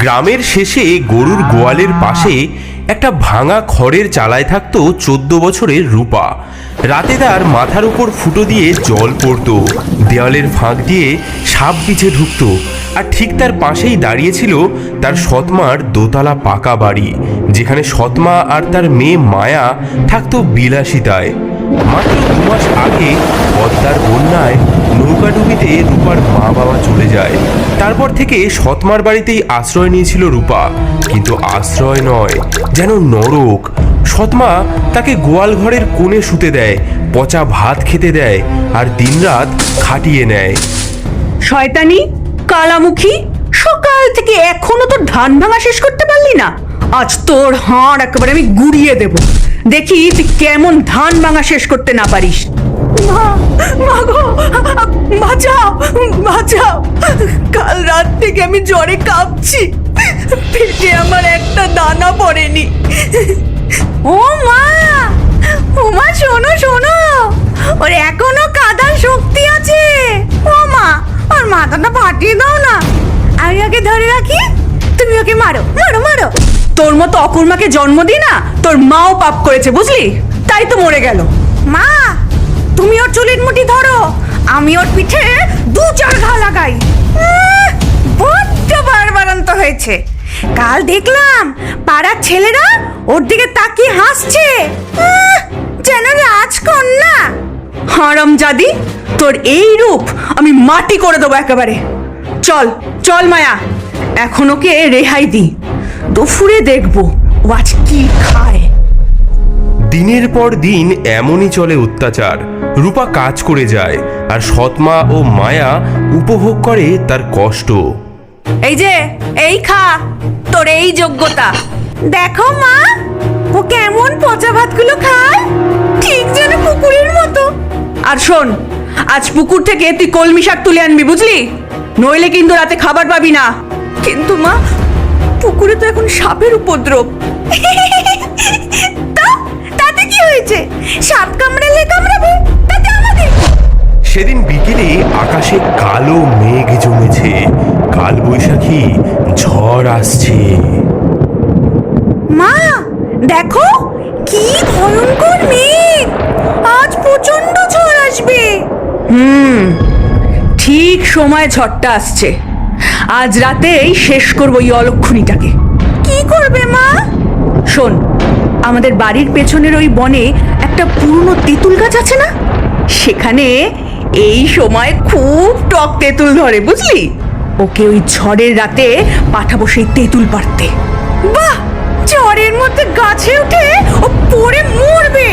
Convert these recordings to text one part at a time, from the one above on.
গ্রামের শেষে গরুর গোয়ালের পাশে একটা ভাঙা খড়ের চালায় থাকতো 14 বছরের রূপা। রাতে তার মাথার উপর ফুটো দিয়ে জল পড়তো, দেওয়ালের ফাঁক দিয়ে সাপ বিছে ঢুকতো, আর ঠিক তার পাশেই দাঁড়িয়েছিল তার সৎমার দোতলা পাকা বাড়ি, যেখানে সৎমা আর তার মেয়ে মায়া থাকতো বিলাসিতায়। মাত্র 2 মাস আগে পদ্মার বন্যায় নৌকাডুবিতে রূপার মা বাবা চলে যায়। তারপর থেকে সৎমার বাড়িতেই আশ্রয় নিয়েছিল রূপা, কিন্তু আশ্রয় নয়, যেন নরক। সৎমা তাকে গোয়াল ঘরের কোণে শুতে দেয়, পচা ভাত খেতে দেয়, আর দিনরাত খাটিয়ে নেয়। শয়তানি কালামুখী, সকাল থেকে এখনো তোর ধান ভাঙা শেষ করতে পারলি না? আজ তোর হাড় একেবারে আমি গুড়িয়ে দেব, দেখি তুই কেমন ধান ভাঙা শেষ করতে না পারিস। মা গো, বাঁচাও বাঁচাও, কাল রাত থেকে আমি জ্বরে কাঁপছি, পেটে আমার একটা দানা পড়েনি। ও মা, ও মা, শোনো শোনো, ওর এখনো কাদার শক্তি আছে। ও মা, ওর মাথাটা ফাটিয়ে দাও না, আমি ওকে ধরে রাখি, তুমি ওকে মারো মারো মারো। তোর মতো অকুর্মাকে জন্ম দি না, তোর মাও পাপ করেছে বুঝলি, তাই তো মরে গেল। মা, তুমি ওর চুলের মুঠি ধরো, আমি ওর পিঠে 2-4 ঘা লাগাই। বড্ড বাড়বাড়ন্ত হয়েছে। কাল দেখলাম পাড়ার ছেলেরা ওর দিকে তাকিয়ে হাসছে, যেন রাজকন্যা। হারামজাদি, তোর এই রূপ আমি মাটি করে দেবো একেবারে। চল চল মায়া, এখন ওকে রেহাই দি, দুপুরে দেখবো ও আজ কি খায়। দিনের পর দিন এমনই চলে অত্যাচার। রূপা কাজ করে যায়, আর সৎমা ও মায়া উপভোগ করে তার কষ্ট। এই যে, এই খা, তোর এই যোগ্যতা। দেখো মা, ও কেমন পচা ভাতগুলো খায়, ঠিক যেন পুকুরের মতো। আর শোন, আজ পুকুর থেকে তুই কলমি শাক তুলে আনবি বুঝলি, নইলে কিন্তু রাতে খাবার পাবি না। কিন্তু মা, পুকুরে তো এখন সাপের উপদ্রব। তাতে কি হয়েছে? সাপ কামড়ালে কামড়াবে, তাতে আমাদের। সেদিন বিকেলে আকাশে কালো মেঘ জমেছে, কাল বৈশাখী ঝড় আসছে। মা দেখো, কি ভয়ঙ্কর মেঘ, আজ প্রচন্ড ঝড় আসবে। ঠিক সময় ঝড়টা আসছে, আজ রাতেই শেষ করবো এই অলক্ষণীটাকে। কি করবে মা? শোন, আমাদের বাড়ির পেছনের ওই বনে একটা পুরনো তেঁতুল গাছ আছে না, সেখানে এই সময় খুব টক তেঁতুল ধরে বুঝলি। ওকে ওই ঝড়ের রাতে পাঠাবো সেই তেঁতুল পাড়তে। বাহ, ঝড়ের মধ্যে গাছে উঠে ও পড়ে মরবে,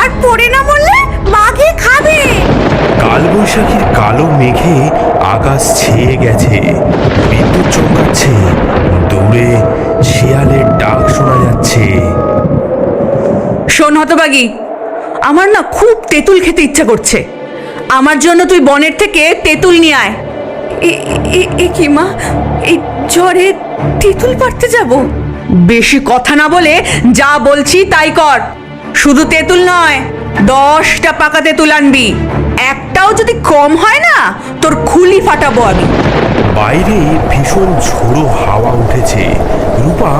আর পড়ে না মরলে বাঘে খাবে। কাল বৈশাখীর কালো মেঘে আকাশ ছেয়ে গেছে, বিদ্যুৎ চমকাচ্ছে, দূরে শিয়ালের ডাক শোনা যাচ্ছে। শোন হতবাগী, আমার না খুব তেঁতুল খেতে ইচ্ছা করছে, আমার জন্য তুই বনের থেকে তেঁতুল নিয়ে আয়। এ কি মা, এই ঝড়ে তেঁতুল পাড়তে যাব? বেশি কথা না বলে যা বলছি তাই কর। শুধু তেঁতুল নয়, 10টা পাকা তেঁতুল আনবি, একটাও যদি কম হয় না তোর খুলি ফাটাবো আমি। বাইরে ভীষণ ঝোড়ো হাওয়া উঠেছে। রূপা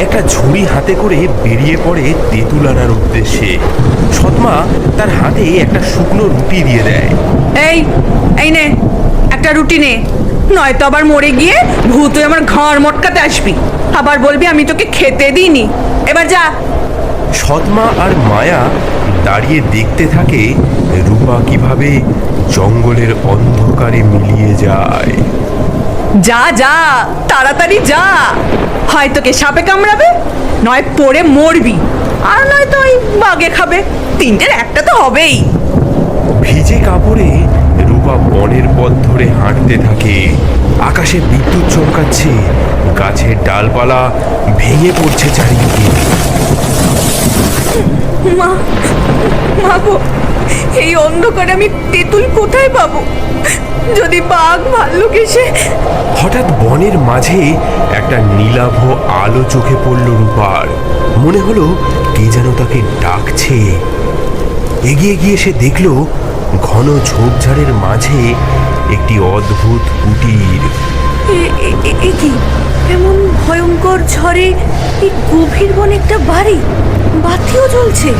একটা ঝুড়ি হাতে করে বেরিয়ে পড়ে তেঁতুল আনার উদ্দেশ্যে। সৎমা তার হাতে একটা শুকনো রুটি দিয়ে দেয়। এই এই নে, একটা রুটি নে, নয়তো আবার মরে গিয়ে ভূত হয়ে আমার ঘর মটকাতে আসবি, আবার বলবি আমি তোকে খেতে দিইনি। এবার যা। সৎমা আর মায়া দাঁড়িয়ে দেখতে থাকে রূপা কিভাবে জঙ্গলের অন্ধকারে মিলিয়ে যায়। যা যা, তাড়াতাড়ি যা, হয় তোকে সাপে কামড়াবে, নয় পড়ে মরবি, আর নয়তো ওই বাঘে খাবে, তিনটের একটা তো হবেই। ভিজে কাপড়ে রূপা বনের পথ ধরে হাঁটতে থাকে। আকাশে বিদ্যুৎ চমকাচ্ছে, গাছের ডালপালা ভেঙে পড়ছে চারিদিকে। মা, মা গো, এই অন্ধকারে আমি তেঁতুল কোথায় পাবো? যদি বাঘ ভাল্লুক এসে। হঠাৎ বনের মাঝে একটা নীলাভ আলো চোখে পড়ল রূপার। মনে হলো কে যেন তাকে ডাকছে। এগিয়ে গিয়ে সে দেখল ঘন ঝোপঝাড়ের মাঝে একটি অদ্ভুত কুটির। কি এমন ভয়ঙ্কর ঝড়ে এই গভীর বনে একটা বাড়ি, বাতিও জ্বলছে,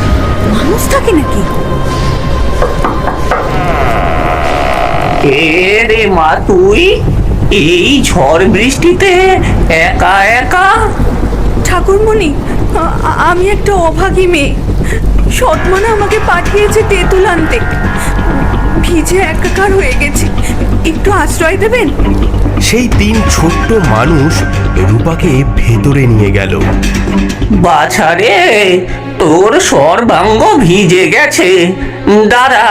মানুষ থাকে নাকি? কে রে মা তুই এই ঝড় বৃষ্টিতে একা একা? ঠাকুরমণি, আমি একটা অভাগী মেয়ে। সৎমানা আমাকে পাঠিয়েছে তেঁতুল আনতে। ভিজে একাকার হয়ে গেছি, একটু আশ্রয় দেবেন? সেই তিন ছোট্ট মানুষ রূপাকে ভেতরে নিয়ে গেল। বাছারে, তোর সর্বাঙ্গ ভিজে গেছে, দাঁড়া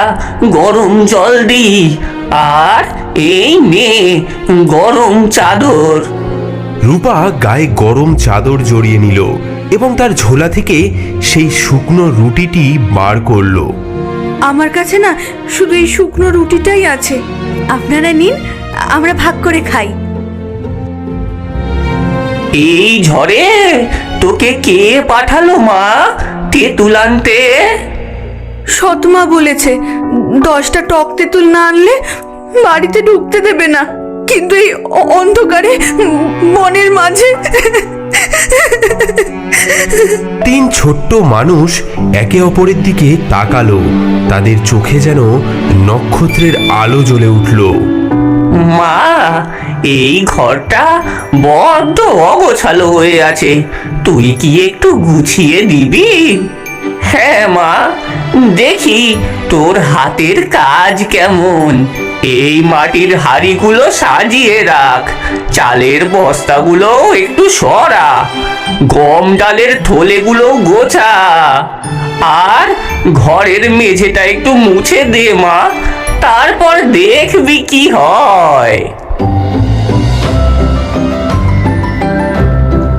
গরম জল দি, আর এই নে গরম চাদর। রূপা গায়ে গরম চাদর জড়িয়ে নিল এবং তার ঝোলা থেকে সেই শুকনো রুটিটি বার করলো। আমার কাছে না শুধু এই শুকনো রুটিটাই আছে, আপনারা নিন, আমরা ভাগ করে খাই। এই ঝড়ে তোকে কে পাঠালো মা তেঁতুল আনতে? সৎমা বলেছে 10টা টক তেঁতুল না আনলে বাড়িতে ঢুকতে দেবে না, কিন্তু এই অন্ধকারে বনের মাঝে। তিন ছোট্ট মানুষ একে অপরের দিকে তাকালো, তাদের চোখে যেন নক্ষত্রের আলো জ্বলে উঠল। মা, এই ঘরটা বড্ড অগোছালো হয়ে আছে, তুই কি একটু গুছিয়ে দিবি? হ্যাঁ মা, দেখি তোর হাতের কাজ কেমন। এই মাটির হাঁড়িগুলো সাজিয়ে রাখ, চালের বস্তাগুলো একটু সরা, গম ডালের থলেগুলো গোছা, আর ঘরের মেঝেটা একটু মুছে দে মা, তারপর দেখবি কি হয়।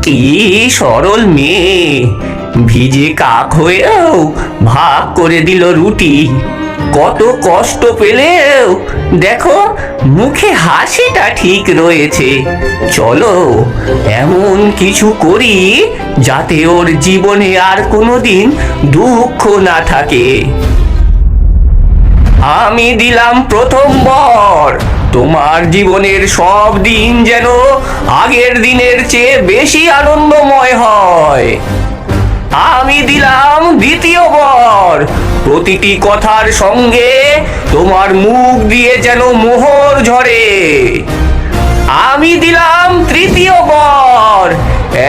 কি সরল মেয়ে, ভিজে কাক হয়েও ভাগ করে দিল রুটি। কত কষ্ট পেলেও দেখো মুখে হাসিটা ঠিক রয়েছে। চলো এমন কিছু করি যাতে ওর জীবনে আর কোনোদিন দুঃখ না থাকে। আমি দিলাম প্রথম বর, তোমার জীবনের সব দিন যেন আগের দিনের চেয়ে বেশি আনন্দময় হয়। আমি দিলাম দ্বিতীয় বর, প্রতিটি কথার সঙ্গে তোমার মুখ দিয়ে যেন মোহর ঝরে। আমি দিলাম তৃতীয় বর,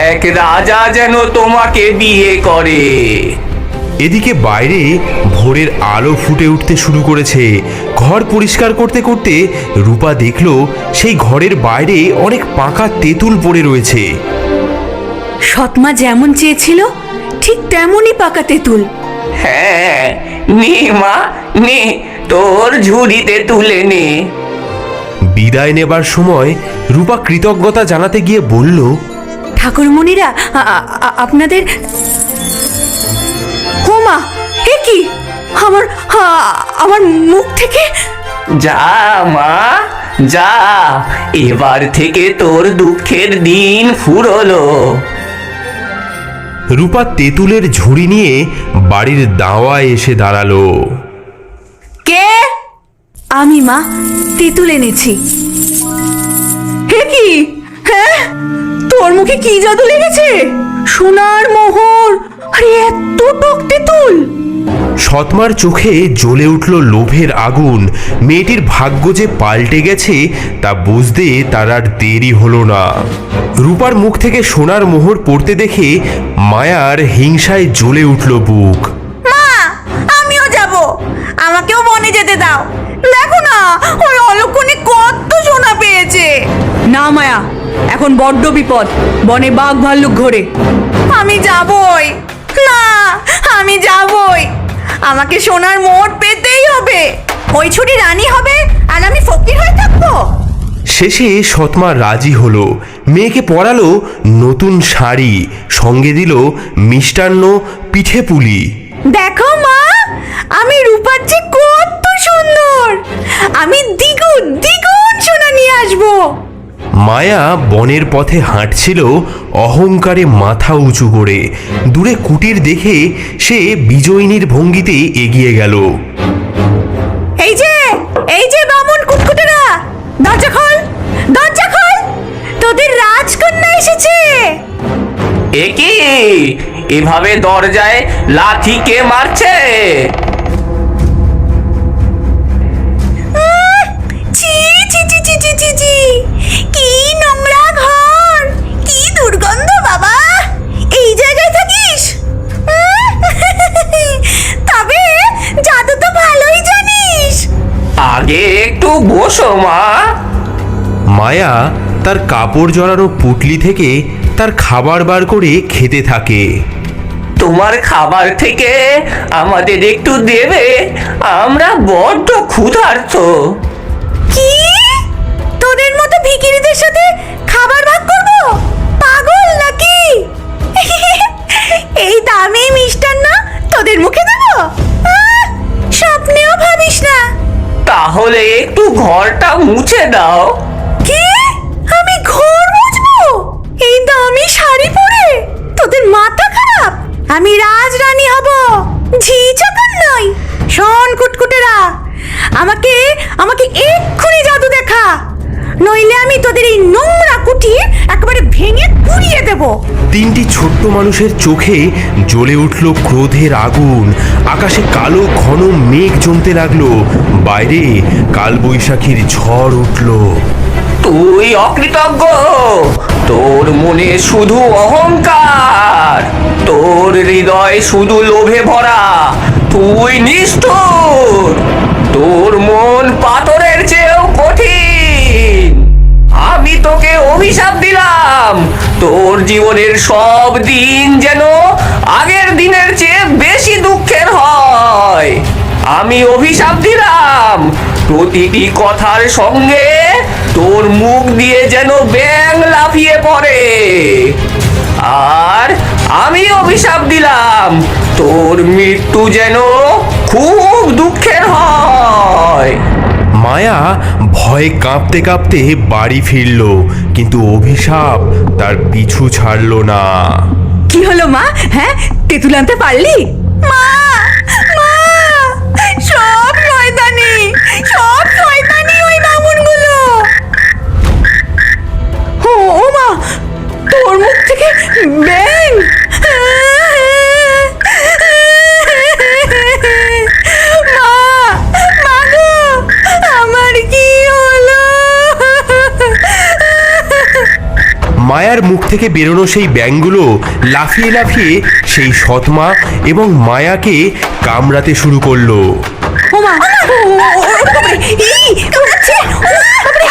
এক রাজা যেন তোমাকে বিয়ে করে। এদিকে বাইরে ভোরের আলো ফুটে উঠতে শুরু করেছে। ঘর পরিষ্কার করতে করতে রূপা দেখল সেই ঘরের বাইরে অনেক পাকা তেঁতুল পড়ে রয়েছে। সৎমা যেমন চেয়েছিল ঠিক তেমনই পাকা তেঁতুল। হ্যাঁ, নে মা নে, তোর ঝুড়িতে তুলে নে। বিদায় নেবার সময় রূপা কৃতজ্ঞতা জানাতে গিয়ে বলল, ঠাকুরমণিরা, আপনাদের। হোমা, এ কি? আমার মুখ থেকে। যা মা যা, এবার থেকে তোর দুঃখের দিন ফুরলো। রূপা তেঁতুলের ঝুড়ি নিয়ে বাড়ির দাওয়ায় এসে দাঁড়ালো। কে? আমি মা, তেঁতুল এনেছি। হে কি? হ্যাঁ, তোর মুখে কি জাদু লেগেছে? সোনার মোহর, আরে এত টক তেঁতুল! সৎমার চোখে জ্বলে উঠল লোভের আগুন। মেয়েটির ভাগ্য যে পাল্টে গেছে তা বুঝতে তার আর দেরি হলো না। রূপার মুখ থেকে সোনার মোহর পড়তে দেখে মায়ার হিংসায় জ্বলে উঠল বুক। মা, আমিও যাব, আমাকেও বনে যেতে দাও। দেখো না, ওই অলক্ষণে কত সোনা পেয়েছে। না মায়া, এখন বড্ড বিপদ, বনে বাঘ ভাল্লুক ঘোরে। আমি যাবই না, আমি যাবই, আমাকে সোনার মোহর পেতেই হবে। ওই ছুটি রানী হবে আর আমি ফকির হয়ে থাকবো। শেষে সৎমা রাজি হলো। মেয়েকে পরালো নতুন শাড়ি, সঙ্গে দিল মিষ্টান্ন, পিঠে পুলি। দেখো মা, আমি রূপার চেয়ে কত সুন্দর, আমি দ্বিগুণ দ্বিগুণ সোনা নিয়ে আসবো। মায়া বনের পথে হাঁটছিল অহংকারে মাথা উঁচু করে। দূরে কুটির দেখে সে বিজয়িনীর ভঙ্গিতে এগিয়ে গেল। এই যে বামুন কুটকুটেরা, দরজা খোল, দরজা খোল, তোদের রাজকন্যা এসেছে। এ কি এভাবে দরজায় লাথি কে মারছে? ছি ছি ছি ছি ছি ছি ছি, কি নোংরা ঘর, কি দুর্গন্ধ বাবা। এই জায়গায় থাকিস? তবে জাদু তো ভালোই জানিস। আগে একটু বসো মা। মায়া তার কাপড় জড়ানো পুটলি থেকে তার খাবার বার করে খেতে থাকে। তোমার খাবার থেকে আমাদের একটু দেবে, আমরা বড্ড ক্ষুধার্ত। কি? তোদের মতো ভিখিরিদের সাথে খাবার ভাগ করব? পাগল নাকি? এই দামি মিষ্টান্ন তোদের মুখে দেব? স্বপ্নেও ভাবিস না। তাহলে একটু ঘরটা মুছে দাও। কি? আমি ঘর মুছবো এই দামি শাড়ি পরে? তোদের মাথা খারাপ? আমি রাজরানী হব, ঝি চাকর নই। শোন কুটকুটেরা, আমাকে আমাকে এক্ষুনি জাদু দেখা, নইলে আমি তোদের এই নোংরা কুঠির একেবারে ভেঙে গুড়িয়ে দেব। তিনটি ছোট্ট মানুষের চোখে জ্বলে উঠল ক্রোধের আগুন। আকাশে কালো ঘন মেঘ জমতে লাগলো। বাইরে কালবৈশাখীর ঝড় উঠল। তুই অকৃতজ্ঞ, তোর মনে শুধু অহংকার, তোর হৃদয় শুধু লোভে ভরা, তুই নিষ্ঠুর, তোর মন পাথরের চেয়েও কঠিন। আমি তোকে অভিশাপ দিলাম, তোর জীবনের সব দিন যেন আগের দিনের চেয়ে বেশি দুঃখের হয়। আমি অভিশাপ দিলাম, প্রতিটি কথার সঙ্গে তোর মুখ দিয়ে যেন ব্যাঙ লাফিয়ে পড়ে। আর আমি অভিশাপ দিলাম, তোর মৃত্যু যেন খুব দুঃখের হয়। মায়া ভয়ে কাঁপতে কাঁপতে বাড়ি ফিরল, কিন্তু অভিশাপ তার পিছু ছাড়ল না। কি হলো মা? হ্যাঁ, তেঁতুল আনতে পারলি? মা, মা, সব শয়তানি, সব শয়তানি ওই বামুনগুলো। ও মা, তোর মুখ থেকে ব্যাঙ! মা, মা গো, আমার কি হলো? মায়ার মুখ থেকে বেরোনো সেই ব্যাঙগুলো লাফিয়ে লাফিয়ে সেই সৎমা এবং মায়াকে কামড়াতে শুরু করলো। ও মা, ও বাবারে, এই কামড়াচ্ছে! ও বাবারে,